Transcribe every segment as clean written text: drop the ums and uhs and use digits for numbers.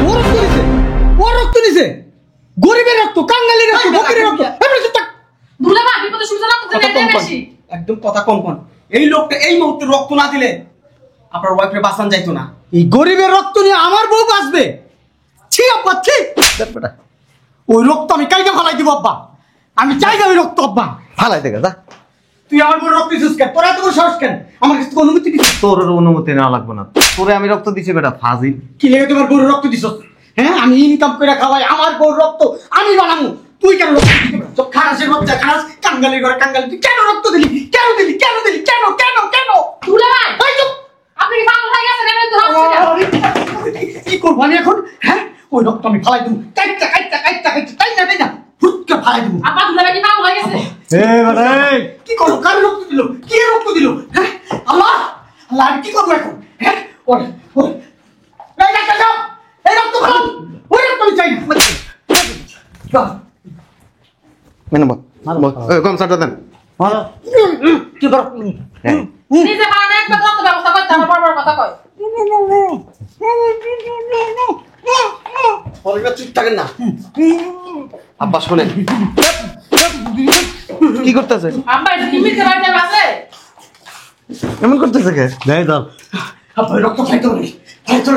ওর রক্ত নিছে, ওর রক্ত নিছে, গরিবের রক্ত, কাঙ্গালির রক্ত, ফকিরের রক্ত। দুলাভাই বিপদে সুবিধা রক্ত দিলে বেশি। একদম কথা কম কোন। এই লোকটা এই মুহূর্তে রক্ত না দিলে আপনার ওয়াইফের বাঁচান যাইতো না। এই গরিবের রক্ত নিয়ে আমার বউ বাঁচবে? ছি আব্বা, ছি। ওই রক্ত আমি কাইটা ফালাই দিব আব্বা, আমি চাই না ওই রক্ত আব্বা। ফালাই দেখে যা। তুই আমার বউ রক্ত দিছিস কেন? তোরা এত বড় সাহস কেন? আমার কাছে অনুমতি দিছিস? তোর অনুমতি নেওয়া লাগবে না, তোরে আমি রক্ত দিছি বেটা ফাজিল। কি লেগে তোমার বউর রক্ত দিছিস? হ্যাঁ, আমি ইনকাম করে খাওয়াই, আমার বউর রক্ত আমি বানামু, তুই কেন রক্ত দিবি? সব খারাসের বাচ্চা, খারাস, কাঙ্গালির ঘরে কাঙ্গালি, তুই কেন রক্ত দিলি? কেন দিলি? কেন দিলি? কেন কেন কেন? দুলাভাই এই চুপ! আপনি কি পাগল হয়ে গেছেন? এমন তো হসপিটাল কি করবো আমি এখন? হ্যাঁ, ওই রক্ত আমি ফালাই দেবো, কাইটা কাইটা কাইটা কাইটা, তাই না তাই না, ফুটকে ফালাই দেবো। আপা দুলাভাই কি পাগল হয়ে গেছে? কি করবো? কার রক্ত দিল? কে রক্ত দিল? হ্যাঁ, আল্লাহ আল্লাহ, আমি কি করবো এখন? হ্যাঁ, ওরে ওরে, এই ডাক্তার সাহেব, এই রক্ত ফেলান, ওই রক্ত আমি চাই না। মেনে বল, কনসার্টটা দেন। কি করো? নিজে বানানো একবার রক্ত ব্যবস্থা করতে আমার বড় বড় কথা কয়। চুপ থাকেন না। আব্বা শোনেন, কি করতেছে? আব্বা এটা কি মিথ্যে বাড়িতে আছে? এমন করতেছে কে? দেয় দাও, আপনার রক্ত খাইতে পারি, খাইতে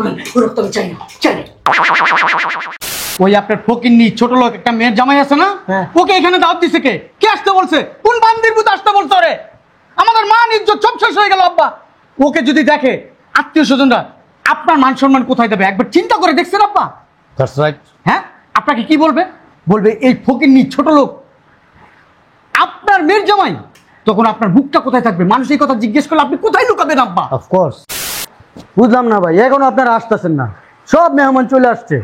পারি, ওই রক্ত আমি চাই না, চাই না। ওই আপনার ফকিন্নি ছোট লোক একটা মেয়ের জামাই আছে না, ওকে এখানে দাওয়াত দিছে কে? কে আসতে বলছে? কোন বান্দির ভূত আসতে বলছে? রে আমাদের মান ইজ্জত সব শেষ হয়ে গেল আব্বা। ওকে যদি দেখে আত্মীয় স্বজনরা, আপনার মান সম্মান কোথায় দেবে? একবার চিন্তা করে দেখছেন আব্বা? That's right. হ্যাঁ, আপনাকে কি বলবে? বলবে এই ফকিন্নি ছোট লোক আপনার মেয়ের জামাই। তখন আপনার বুকটা কোথায় থাকবে? মানুষ এই কথা জিজ্ঞেস করলে আপনি কোথায় লুকাবেন আব্বা? অফকোর্স। বুঝলাম না ভাই, এখনো আপনারা আসতেছেন না, সব মেহমান চলে আসছে,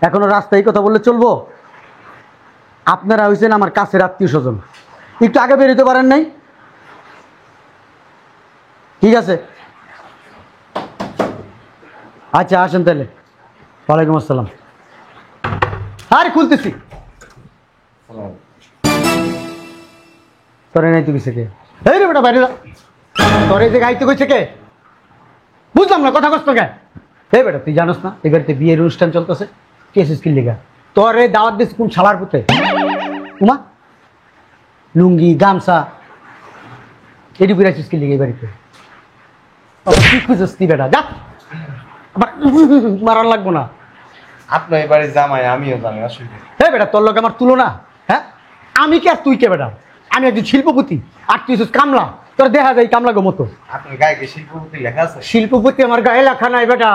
এখনো রাস্তায় কথা বললে চলবো? আপনারা হয়েছেন আমার কাছের আত্মীয় স্বজন, একটু আগে বেরোতে পারেন নাই? ঠিক আছে, আচ্ছা আসেন তাহলে। ওয়ালাইকুম আসসালাম। আরে খুলতেছি। তোরে নাই তো কিসে কে? এই রে বেটা, বাইরে যা। তোর এই যে গাইতে কইছে কে? বুঝলাম না, কথা কষ্ট কে? এই বেটা তুই জানোস না এই বাড়িতে বিয়ের অনুষ্ঠান চলতেছে? কেসিস কি লেগা? তোর এই দাওয়াত দিস কোন শালার পুতে? উমা লুঙ্গি গামছা এটি বিরাছিস কি লেগে এই বাড়িতে? আবার কি খুঁজছিস কি বেটা? যা, আবার মারার লাগবো না। আপনার এই বাড়ির জামাই, আমিও জানি, অসুবিধা নেই। এই বেটা, তোর লোক আমার তুলনা? হ্যাঁ, আমি কি আর তুই কে বেটা? আমি একজন শিল্পপতি, আর তুই হচ্ছিস কামলা। তোর দেখা যায় কামলা গো মতো। আপনার গায়ে কি শিল্পপতি লেখা আছে? শিল্পপতি আমার গায়ে লেখা নাই বেটা।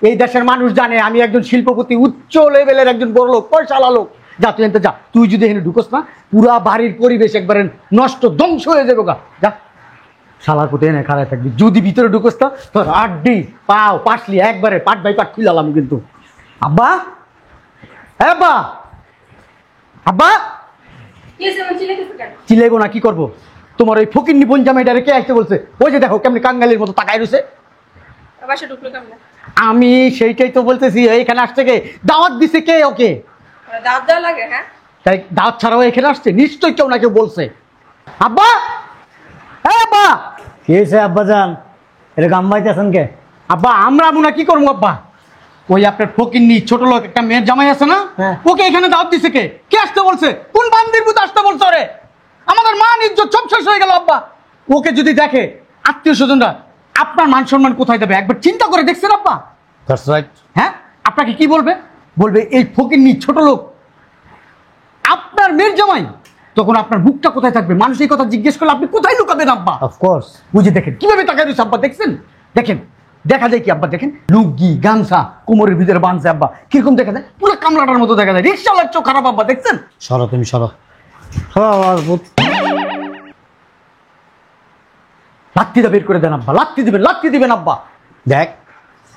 এই দেশের মানুষ জানে আমি একজন শিল্পপতি, উচ্চ লেভেলের একজন বড় লোক, পয়সাওয়ালা লোক। যা তুই এনতে যা। তুই যদি এখানে ঢুকোস না, পুরা বাড়ির পরিবেশ একবারে নষ্ট, ধ্বংস হয়ে যাবে গা। যা, শালার পুতে এনে খাড়ায় থাকবি। যদি ভিতরে ঢুকোস না, তোর আড্ডি পাও পাটলি একবারে পাট বাই পাট খুলালাম কিন্তু। আব্বা, হ্যাঁ আব্বা, আব্বা কি হইছে মন চিলে কিছু কেন? চিলাইবো না, কি করবো? তোমার ওই ফকিন্নি বোন জামাইটারে কে আসতে বলছে? ওই যে দেখো কেমনি কাঙ্গালির মতো তাকায় রয়েছে। বাসা ঢুকলো কেমনে? আমি সেইটাই তো বলতেছি, এইখানে আসছে কে? দাওয়াত দিছে কে ওকে? দাঁত দেওয়া লাগে? হ্যাঁ, তাই দাওয়াত ছাড়াও এখানে আসছে, নিশ্চয়ই কেউ না কেউ বলছে। আব্বা, হ্যাঁ আব্বা। কি হয়েছে আব্বা যান, এটা গাম্বাইতে আছেন কে? আব্বা আমরা মুনা কি করবো আব্বা? ওই আপনার ফকিন্নি ছোট লোক একটা মেয়ের জামাই আছে না, ওকে এখানে দাওয়াত দিছে কে? কে আসতে বলছে? কোন বান্দির ভূত আসতে বলছে? রে আমাদের মান ইজ্জত সব শেষ হয়ে গেল আব্বা। ওকে যদি দেখে আত্মীয় স্বজনরা, আপনার মান সম্মান কোথায় দেবে? একবার চিন্তা করে দেখছেন আব্বা? That's right. হ্যাঁ, আপনাকে কি বলবে? বলবে এই ফকিন্নি ছোট লোক আপনার মেয়ের জামাই। তখন আপনার বুকটা কোথায় থাকবে? মানুষ এই কথা জিজ্ঞেস করলে আপনি কোথায় লুকাবেন আব্বা? অফকোর্স। বুঝে দেখেন কিভাবে টাকা দিচ্ছে আব্বা, দেখছেন? দেখেন, দেখা যায় কি আব্বা? দেখেন লুঙ্গি গামছা কোমরের ভিতরে বাঁধছে আব্বা, কিরকম দেখা যায়? পুরো কামলাটার মতো দেখা যায়। রিক্সাওয়ালার চোখ খারাপ আব্বা, দেখছেন? সরো তুমি সরো। লাত্তিটা বের করে দেন আব্বা, লাত্তি দিবেন, লাত্তি দিবেন আব্বা। দেখ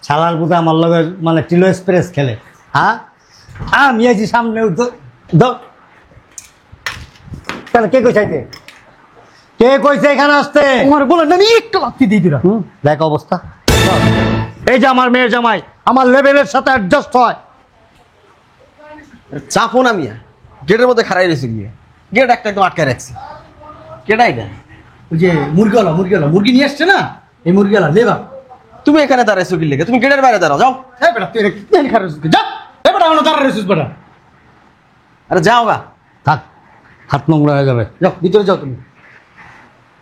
শালার পুতে আমার লগে মানে টিলো এক্সপ্রেস খেলে। হ্যাঁ, আমি আছি সামনে তাহলে কে কইসাইতে? কে কইছে এখানে আসতে? তোমার বলেন আমি একটু লাত্তি দিয়ে দিলাম। দেখ অবস্থা। এই যে আমার মেয়ের জামাই আমার লেভেলের সাথে অ্যাডজাস্ট হয়। চাপো না মিয়া, গেটের মধ্যে খাড়াই রয়েছে গিয়ে, গেট একটা একদম আটকে রাখছি। কেডা এটা? ওই যে মুরগিওয়ালা মুরগি নিয়ে আসছে না, এই মুরগিওয়ালা লেবা। তুমি এখানে দাঁড়াইছো কি লেগে? তুমি গেটের বাইরে দাঁড়াও, যাও। এই বেটা তুই এখানে খারাপ যা এই বেটা আমার দাঁড়া রয়েছিস বেটা আরে যাও গা। থাক, হাত নোংরা হয়ে যাবে। যাও ভিতরে যাও তুমি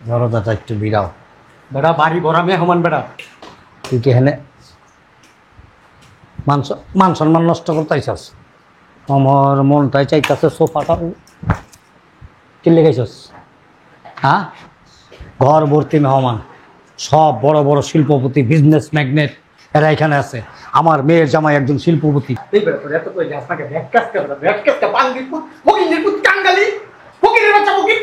দরজাটা একটু বিড়াও। বেটা বাড়ি ভরা মেহমান বেটা তুই কি হেনে মান সম্মান নষ্ট করতে আইসাস? আমার মনটাই চাইতেছে সোফাটা কিনলে গেছস। হ্যাঁ, ঘর ভর্তি মেহমান, সব বড় বড় শিল্পপতি, বিজনেস ম্যাগনেট, এরা এখানে আছে। আমার মেয়ের জামাই একজন শিল্পপতি। এই বেটা তোর এত কই যাস নাকি ব্যাগ কাটতে বেটা ব্যাগ কাটতে বাঙ্গি পুত ফকিরের পুত কাঙ্গালি ফকিরের বাচ্চা ফকির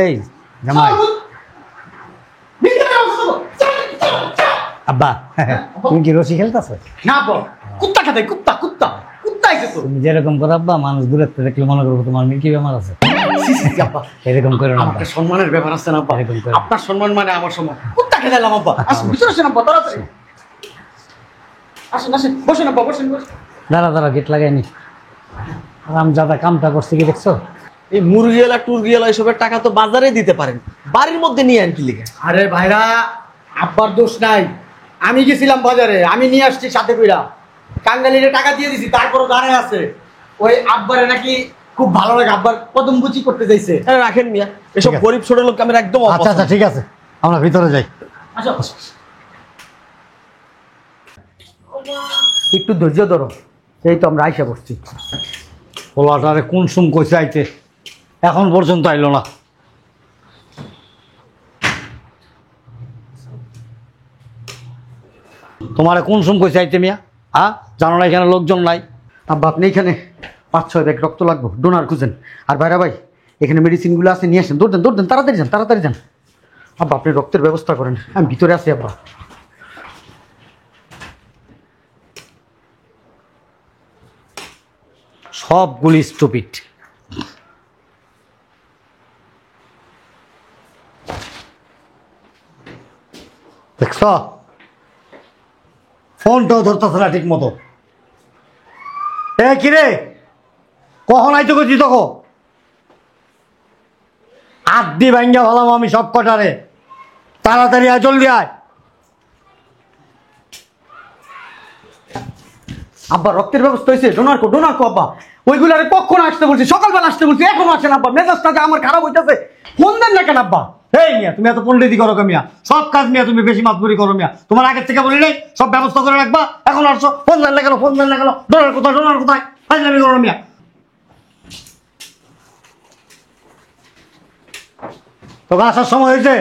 এই জামাই, আব্বা তুমি কি রশি খেলতেছো? না বল কুত্তা খেতে কুত্তা কুত্তা কুত্তা আইছে তো তুমি যেরকম করো আব্বা, মানুষ দূরে দেখলে মনে করবো তোমার মিল্কি বেমার আছে। সি সি সি, আব্বা এরকম করো না আমার আব্বা। একটা সম্মানের ব্যাপার আছে না আব্বা এরকম করো না। আপনার সম্মান মানে আমার সম্মান কুত্তা খেলাম আব্বা আসুন ভিতরে আসেন আব্বা তাড়াতাড়ি আসেন আসেন বসেন আব্বা বসেন বসেন দাঁড়া দাঁড়া, গেট লাগাইনি। আরাম যাদা কামটা করছে কি দেখছো? এই মুরগিওয়ালা টুরগিওয়ালা এসবের টাকা তো বাজারে দিতে পারেন, বাড়ির মধ্যে নিয়ে আন কি লেগে? আরে ভাইরা আব্বার দোষ নাই, আমি গেছিলাম বাজারে, আমি নিয়ে আসছি সাথে কইরা কাঙ্গালিরে টাকা দিয়ে দিছি, তারপরও দাঁড়ায় আছে। ওই আব্বারে নাকি খুব ভালো লাগে, আব্বার কদম বুচি করতে চাইছে। আরে রাখেন মিয়া, এসব ঠিক আছে। গরিব ছোট লোক আমি একদম আচ্ছা আচ্ছা, ঠিক আছে, আমরা ভিতরে যাই। আসো একটু ধৈর্য ধরো, এই তো আমরা আইসা বসছি। পোলাটারে কোন সুম কইছে আইতে, এখন পর্যন্ত আইলো না। তোমারে কোন সুম কইছে আইতে মিয়া? হ্যাঁ, জানো না এখানে লোকজন নাই? আব্বা আপনি এখানে 5-6 ব্যাগ রক্ত লাগবে, ডোনার খুঁজেন। আর ভাইরা ভাই এখানে মেডিসিনগুলো আছে, নিয়ে আসেন, দৌড় দেন তাড়াতাড়ি যান তাড়াতাড়ি যান। আব্বা আপনি রক্তের ব্যবস্থা করেন, আমি ভিতরে আছি আব্বা। সবগুলি স্টুপিড। দেখছ, ফোনটাও ধরতেছে না ঠিক মতো। এ কিরে, কখন আইতে করছি তখন? আড্ডি ভাঙ্গা ভালাম আমি সব কটারে। তাড়াতাড়ি আয়, জলদি আয়। আব্বা রক্তের ব্যবস্থা হয়েছে, ডোনার কো আব্বা। ওইগুলারে কখন আসতে বলছি, সকালবেলা আসতে বলছি, এখনো আসেন আব্বা। মেজাজটা যে আমার খারাপ হইতেছে, ফোন দেন না কেন আব্বা? এই মিয়া, তুমি এত পন্ডিতি করো কে মিয়া? সব কাজ মিয়া তুমি বেশি মাতবুরি করো মিয়া। তোমার আগের থেকে বলি নাই সব ব্যবস্থা করে রাখবা, এখন আসছো ফোন দেন না কেন? ফোন দেন না কেন? ডোনার কোথায় ফাইজলামি করো মিয়া। তোকে আসার সময় হয়েছে?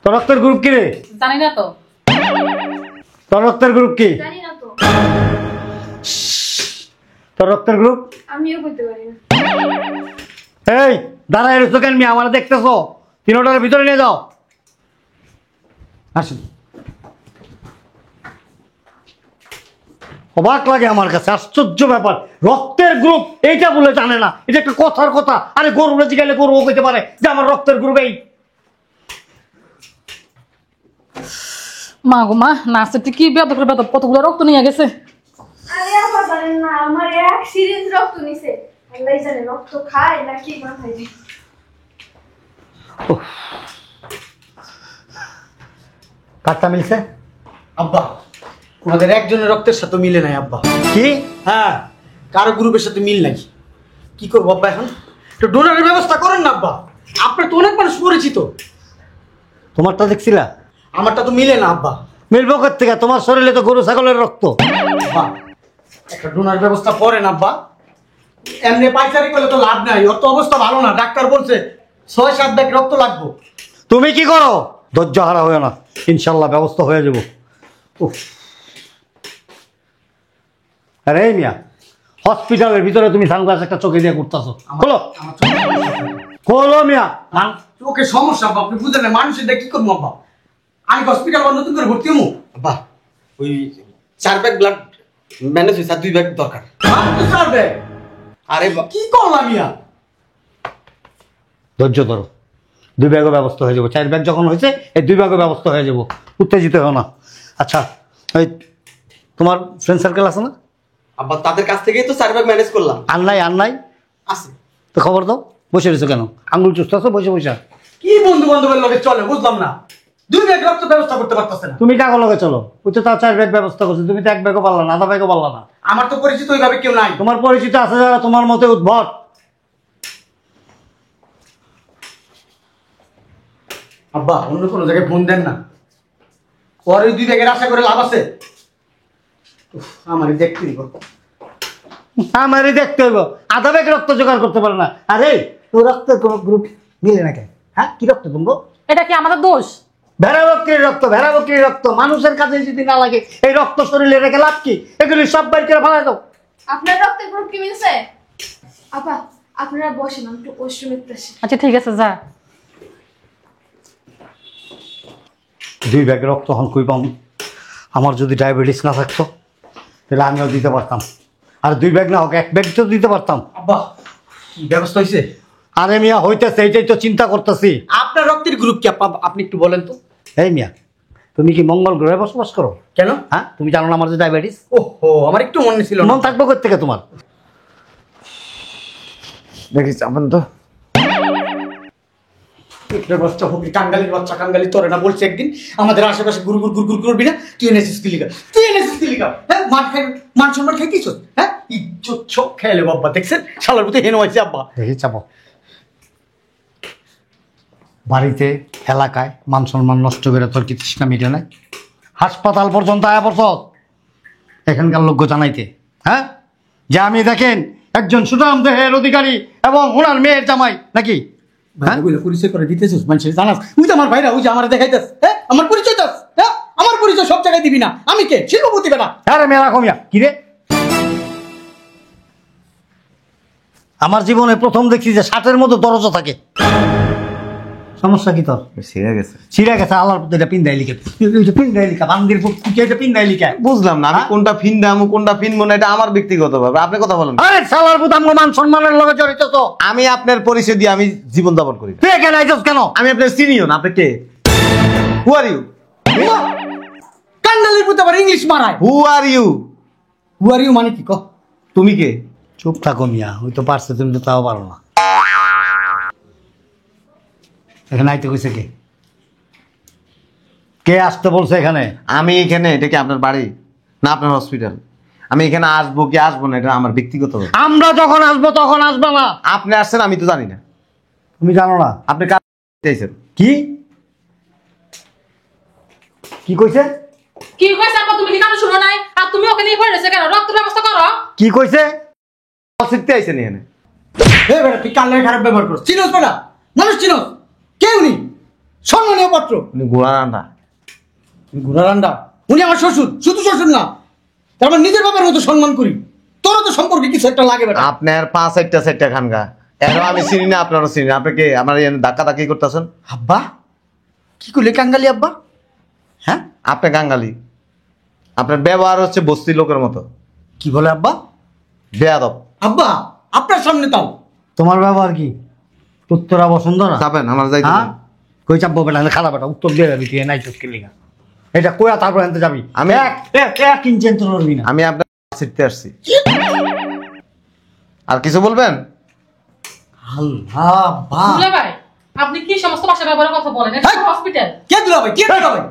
তোর রক্তের গ্রুপ কি রে? জানি না তো। তোর রক্তের গ্রুপ কি? জানি না তো, তোর রক্তের গ্রুপ? আমিও বলতে পারি না। এই দাঁড়ায় রয়েছো কেন মিয়া? আমার দেখতেছো? 3টার ভিতরে নিয়ে যাও। আসেন। অবাক লাগে আমার কাছে, আশ্চর্য ব্যাপার। রক্তের গ্রুপ এইটা বলে জানে না, এটা একটা কথার কথা। আরে গরুরে জিগাইলে গরু কইতে পারে যে আমার রক্তের গ্রুপ এই। মা গো মা, নার্সের কি বেদ করে বেদ কতগুলো রক্ত নিয়ে গেছে। আরে আমার জানেন না, আমার এক সিরিঞ্জ রক্ত নিছে। আল্লাহ জানে রক্ত খায় নাকি না খায়। কাটটা মিলছে? আব্বা ওনাদের একজনের রক্তের সাথে মিলে নাই আব্বা। কি? হ্যাঁ, কারো গ্রুপের সাথে মিল নাই। কি করবো আব্বা এখন? একটু ডোনারের ব্যবস্থা করেন না আব্বা, আপনার তো অনেক মানুষ পরিচিত। তোমারটা দেখছিলা? আমারটা তো মিলে না আব্বা। মিলবো থেকে? তোমার শরীরে তো গরু ছাগলের রক্ত। আব্বা একটা ডোনার ব্যবস্থা করেন আব্বা। এমনি পাইকারি করলে তো লাভ নাই, ওর তো অবস্থা ভালো না। ডাক্তার বলছে 6-7 ব্যাগ রক্ত লাগবে। তুমি কি করো? ধৈর্য হারা হয়ে না, ইনশাল্লাহ ব্যবস্থা হয়ে যাব। উফ। আরে এই মিয়া, হসপিটালের ভিতরে তুমি সানগ্লাস একটা চোখে দিয়ে ঘুরতেছো, খোলো আমার চোখে খোলো মিয়া। চোখে সমস্যা আব্বা, আপনি বুঝেন না। মানুষের দিয়ে কি করবো আব্বা? আমি হসপিটাল নতুন করে ভর্তি হবো আব্বা ওই 4 ব্যাগ ব্লাড ম্যানেজ হয়েছে, আর 2 ব্যাগ দরকার। আরে কি করলাম ইয়া? ধৈর্য ধরো, 2 ব্যাগও ব্যবস্থা হয়ে যাবো। 4 ব্যাগ যখন হয়েছে এই 2 ব্যাগও ব্যবস্থা হয়ে যাবো, উত্তেজিত হও না। আচ্ছা, ওই তোমার ফ্রেন্ড সার্কেল আছে না? আব্বা তাদের কাছ থেকেই তো 4 ব্যাগ ম্যানেজ করলাম। আর নাই? আছে। তো খবর দাও, বসে রয়েছো কেন? আঙুল চুষতে আছো বসে বসে? কি বন্ধু বান্ধবের লগে চলে বুঝলাম না, 2 ব্যাগ রক্ত ব্যবস্থা করতে পারতেছে না। তুমি কাগজ লগে চলো, ওই তো তাও 4 ব্যাগ ব্যবস্থা করছো, তুমি তো 1 ব্যাগও পারলা না, আধা ব্যাগও পারলা না। আমার তো পরিচিত ওইভাবে কেউ নাই। তোমার পরিচিত আছে যারা তোমার মতে উদ্ভট। আব্বা অন্য কোনো জায়গায় ফোন দেন না, পরে 2 ব্যাগের আশা করে লাভ আছে? আমারই দেখতে দিব। আমারই দেখতে হইব, আধা ব্যাগ রক্ত জোগাড় করতে পারে না। আরে তোর রক্তের কোনো গ্রুপ মিলে না কেন? হ্যাঁ, কি রক্ত তুমগো? এটা কি আমাদের দোষ? ভেড়া বকরির রক্ত, ভেড়া বকরির রক্ত মানুষের কাছে যদি না লাগে, এই রক্ত শরীরে রেখে লাভ কি? এগুলি সব বাইর করে ফেলা দাও। আপনার রক্তের গ্রুপ কি মিলছে? আপা আপনারা বসেন, আমি একটু ওয়াশরুমে আসি। আচ্ছা ঠিক আছে, যা। 2 ব্যাগ রক্ত হন কই পাম? আমার যদি ডায়াবেটিস না থাকতো তাহলে আমিও দিতে পারতাম, আর 2 ব্যাগ না হোক 1 ব্যাগ তো দিতে পারতাম। আব্বা কি ব্যবস্থা হয়েছে? আরে মিয়া হইতেছে, এইটাই তো চিন্তা করতেছি। আপনার রক্তের গ্রুপ কি আব্বা, আপনি একটু বলেন তো। এই মিয়া, তুমি কি মঙ্গল গ্রহে বসবাস করো? কেন? হ্যাঁ, তুমি জানো না আমার যে ডায়াবেটিস? ওহো, আমার একটু মনে ছিল না। মন থাকবো কোথা থেকে তোমার? দেখিস আপনি তো পিঁপড়ের বাচ্চা হোক, কাঙ্গালির বাচ্চা, কাঙ্গালি তোরে না বলছে একদিন আমাদের আশেপাশে গুরু গুরু গুরু গুরু করবি না, তুই এনেছিস কি লিখা, তুই এনেছিস কি লিখা? হ্যাঁ, মান সম্মান খাইতিস? হ্যাঁ, ইজ্জত সব খেয়ালে বাব্বা, দেখছেন শালার মতো হেন হয়েছে আব্বা। দেখি চাপো। বাড়িতে এলাকায় মান সম্মান নষ্ট করে তোর কি তৃষ্ণা মিটে নাই? হাসপাতাল পর্যন্ত আয়া পড়ছ এখানকার লোক জানাইতে, হ্যাঁ, যে আমি দেখেন একজন সুনাম দেহের অধিকারী এবং ওনার মেয়ের জামাই নাকি? হ্যাঁ, পরিচয় করে দিতেছিস মানুষের জানাস? ওই যে আমার ভাইরা, ওই যে আমার দেখাইতেস, হ্যাঁ, আমার পরিচয় দাস, হ্যাঁ, আমার পরিচয় সব জায়গায় দিবি না। আমি কে? শিল্পপতি বেটা। আরে মেলা কমিয়া কি রে? আমার জীবনে প্রথম দেখছি যে 60-এর মতো দরজা থাকে। সমস্যা কি তোর? ছিঁড়ে গেছে। ছিঁড়ে গেছে, আল্লাহর প্রতি এটা পিন্দাই লিখে, পিন্দাই লিখা বান্দির এটা পিন্দাই লিখা। বুঝলাম না আমি হ্যাঁ? কোনটা ফিনদামু কোনটা ফিনবো না, এটা আমার ব্যক্তিগত ভাবে। আপনি কথা বলেন। আরে সালার পুত আমগো মান সম্মানের লগে জড়িত তো। আমি আপনার পরিচয় দিয়ে আমি জীবন যাপন করি। তুই এখানে আইছস কেন? আমি আপনার সিনিয়র না, আপনি কে? হু আর ইউ? কাঙ্গালির পুতে আবার ইংলিশ মারায়। Who are you? Who are you মানে কি ক? তুমি কে? চুপ থাকো মিয়া, ওই তো পারছে, তুমি তো তাও পারো না। এখানে আইতে কইছে কে? কে আসতে বলছে এখানে? আমি এখানে, এটা কি আপনার বাড়ি না আপনার হসপিটাল? আমি এখানে আসবো কি আসবো না এটা আমার ব্যক্তিগত ব্যাপার। আমরা যখন আসবো তখন আসবে না। আপনি আসছেন আমি তো জানি না। তুমি জানো না? আপনি কার চাইছেন? কি কি কইছে? কি কইছে আপা? তুমি কি কানে শুনো নাই? আর তুমি ওকে নিয়ে পড়ে রয়েছে কেন? রক্তের ব্যবস্থা করো। কি কইছে? শিখতে আইছেন এখানে? হে বেটা, তুই কাল্লায় খারাপ ব্যবহার করছিস। চিনোস বেটা? মানুষ চিনোস? কেউ নেই, সম্মানীয় পাত্র। উনি ঘোড়া রান্না। ঘোড়া রান্ডা? উনি আমার শ্বশুর, শুধু শ্বশুর না, তার মানে নিজের বাবার মতো সম্মান করি। তোরও তো সম্পর্কে কিছু একটা লাগে বেটা। আপনার 5-6টা খানগা এরও আমি চিনি না, আপনারও চিনি না। আপনি কে? আমার এখানে ধাক্কা ধাক্কি করতেছেন? আব্বা কি করলে কাঙ্গালি আব্বা? হ্যাঁ, আপনি গাঙ্গালি, আপনার ব্যবহার হচ্ছে বস্তির লোকের মতো। কি বলে আব্বা? বেয়াদব। আব্বা আপনার সামনে তাও। তোমার ব্যবহার কি? উত্তরা বসন্ত না? চাপেন আমার যাইতে হ্যাঁ, দেন। কই চাপবো বেটা? খারাপ বেটা, উত্তর দিয়ে যাবি তুই, নাই চুটকি লিগা এটা কইয়া তারপর আনতে যাবি। আমি এক ইঞ্চি এনতে পারবি না। আমি আপনার শিখতে আসছি। আর কিছু বলবেন? আল্লাহ আব্বা। বুঝলে ভাই, আপনি কি সমস্ত ভাষা ব্যবহারের কথা বলেন? এটা হেই! হসপিটাল। কে দিল ভাই? কে দিল ভাই?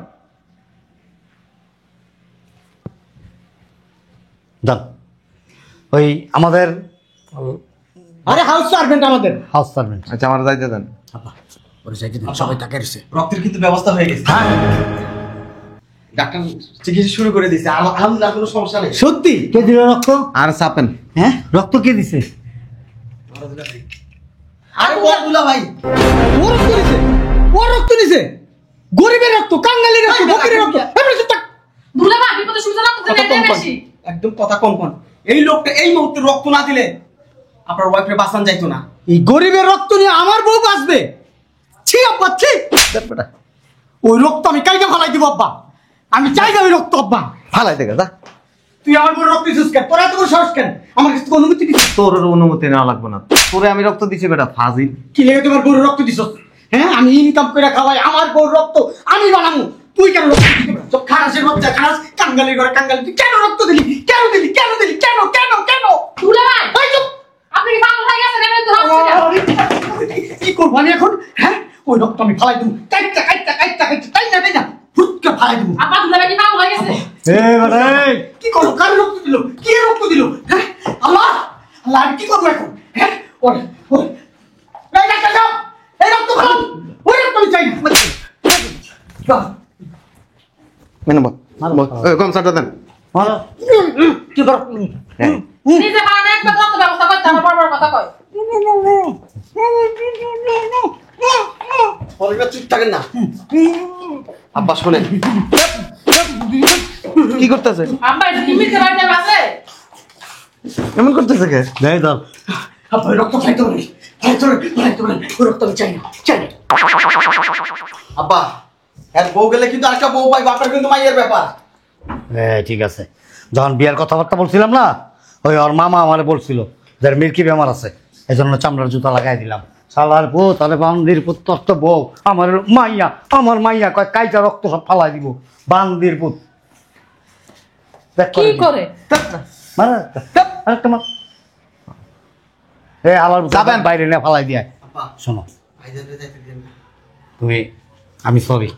যান, ওই আমাদের আরে হাউস সার্ভেন্ট আমাদের। House servant. আচ্ছা আমার যাইতে দেন। আব্বা ওরে যাইতে দিন, সবাই তাকে রয়েছে। রক্তের কিন্তু ব্যবস্থা হয়ে গেছে, ডাক্তার চিকিৎসা শুরু করে দিয়েছে। আলহামদুলিল্লাহ, কোনো সমস্যা নেই। সত্যি? কে দিল রক্ত? আর চাপেন। হ্যাঁ, রক্ত কে দিছে? আরে বড়দুলা ভাই, ও রক্ত নিছে? ও রক্ত নিছে? গরিবের রক্ত, কাঙ্গালির রক্ত, ফকিরের রক্ত। এমনি চুপ থাক। বুঝলে ভাই, বিপদের সময় রক্ত কথা দিলে কম কর, বেশি। একদম কথা কম কর। এই লোকটা এই মুহূর্তে রক্ত না দিলে আপনার ওয়াইফে বাঁচান যাইতো না। এই গরিবের রক্ত নিয়ে আমার বউ বাঁচবে? ছি আব্বা, ছি। ওই রক্ত আমি কাইটা ফালাই দিব আব্বা, আমি চাই না ওই রক্ত আব্বা। ফালাই থেকে যা। তুই আমার বউ রক্ত দিছিস কেন? তোর এত বড় সাহস কেন? আমার কাছে থেকে অনুমতি দিছিস? তোর অনুমতি নেওয়া লাগবে না। তোরে আমি রক্ত দিছি বেটা, ফাজিল। কি লেগে তোমার বউর রক্ত দিছিস? হ্যাঁ, আমি ইনকাম করে খাওয়াই, আমার বউর রক্ত আমি বানামু, তুই কেন রক্ত দিবি? সব খারাসের বাচ্চা, খারাস, কাঙ্গালি করে কাঙ্গালি, তুই কেন রক্ত দিলি? কেন দিলি? কেন দিলি? কেন কেন কেন? বুঝলে ভাই, এই চুপ। আপনি কি পাগল হয়ে গেছেন? এমনি তো হসপিটাল। কি করবো আমি এখন? হ্যাঁ, ও ওই রক্ত আমি ফালাই দেবো, কাইটটা কাইটটা কাইটটা কাইটটা তাই না ফুটকে ফালাই দেবো। আব্বা দুলাভাই কি পাগল হয়ে গেছে? এই বেটা এই, কি করো? কার রক্ত দিল? কে রক্ত দিল? হ্যাঁ আল্লাহ আল্লাহ, আমি কি করবো এখন? হ্যাঁ ওরে ওরে, এই ডাক্তার সাহেব, এই রক্ত ফেলান, ওই রক্ত আমি চাই না। মেনে বল কনসার্টটা দেন। মারো। কি করো? হ্যাঁ। নিজে পারে না একটা রক্ত ব্যবস্থা করতে আমার বড় বড় কথা কয়। পরেরবার চুপ থাকেন না। আব্বা শোনেন কি করতেছে, আব্বা এটা কি মিথ্যে বাড়িতে আছে? এমন করতেছে কে? দেখ ধর। আপনার রক্ত খাইতে পারি, খাইতে পারেন, ওই রক্ত আমি চাই না, চাই না। আব্বা এর বউ গেলে কিন্তু আরেকটা বউ পাই, বাপের কিন্তু মাইয়ের ব্যাপার। ঠিক আছে, যখন বিয়ার কথাবার্তা বলছিলাম না, ওই ওর মামা আমারে বলছিল যে মিল্কি বেমার আছে, এই জন্য চামড়ার জুতা লাগাই দিলাম। শালার বউ তাহলে বান্দির পুত, তোর তো বউ, আমার মাইয়া কয় কাইটা রক্ত সব ফালাই দিব, বান্দির পুত। কি করে? মানে আরেকটা মার। এ আলার যাবেন বাইরে না ফালাই দিয়ে। আব্বা শোনো ভাইজানরে যাইতে দেন না। তুমি, আমি সরি,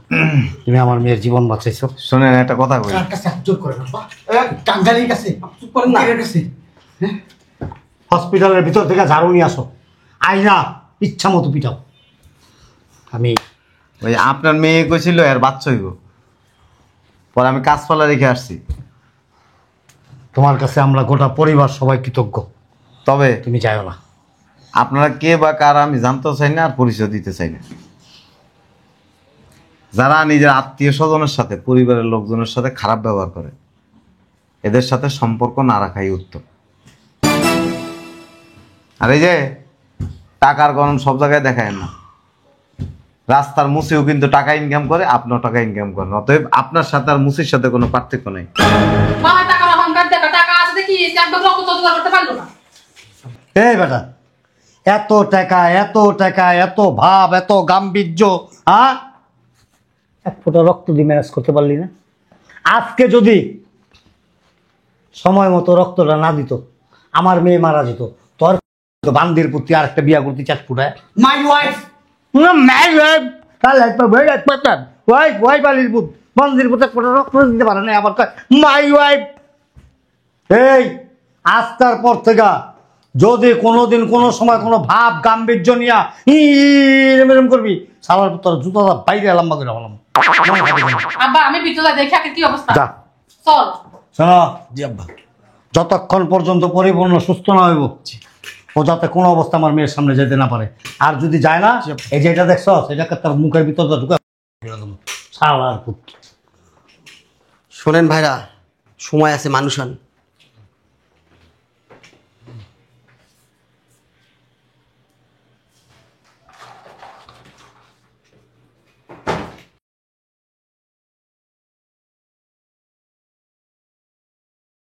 তুমি আমার মেয়ের জীবন বাঁচাইছো। শোনেন একটা কথা কই, কার কাছে জোর করে না, টাঙ্গালির কাছে, চুপ করেন না, এর কাছে। হসপিটালের ভিতর থেকে ঝাড়ু নিয়ে আসো, আইনা ইচ্ছা মতো পিটাও। আমি ওই আপনার মেয়ে কইছিল এর বাচ্চা হইব, পরে আমি কাজপালা রেখে আসছি। তোমার কাছে আমরা গোটা পরিবার সবাই কৃতজ্ঞ, তবে তুমি যাও না। আপনারা কে বা কার আমি জানতেও চাই না আর পরিচয় দিতে চাই না। যারা নিজের আত্মীয় স্বজনের সাথে, পরিবারের লোকজনের সাথে খারাপ ব্যবহার করে, এদের সাথে সম্পর্ক না রাখাই উত্তম। আর এই যে টাকার গরম সব জায়গায় দেখায় না, রাস্তার মুসিও কিন্তু টাকা ইনকাম করে, আপনিও টাকা ইনকাম করেন, অতএব আপনার সাথে আর মুসির সাথে কোনো পার্থক্য নেই। মামা টাকা অহংকার দেখা, টাকা আছে দেখি একদম রক্ত জোগাড় করতে পারলো না। এই বেটা, এত টাকা এত টাকা, এত ভাব, এত গাম্ভীর্য, হ্যাঁ, এক ফোঁটা রক্ত দিয়ে ম্যানেজ করতে পারলি না। আজকে যদি সময় মতো রক্তটা না দিত, আমার মেয়ে মারা যেত। তোর বান্দির প্রতি আর একটা বিয়া করতে চাস ফুটায় মাই ওয়াইফ, মাই ওয়াইফ। এই আজকার পর থেকে যদি কোনোদিন কোনো সময় কোনো ভাব গাম্ভীর্য নিয়া এরম করবি, সালার তোর জুতা বাইরে লম্বা করে বললাম। আব্বা আমি ভিতরে দেখি আগে কি অবস্থা। যা চল। শোনো জি আব্বা, যতক্ষণ পর্যন্ত পরিপূর্ণ সুস্থ না হইব, ও যাতে কোনো অবস্থা আমার মেয়ের সামনে যেতে না পারে। আর যদি যায় না, এই যে এটা দেখছ, এটাকে তার মুখের ভিতর ঢুকে সালার পুত্র। শোনেন ভাইরা, সময় আছে মানুষ হন।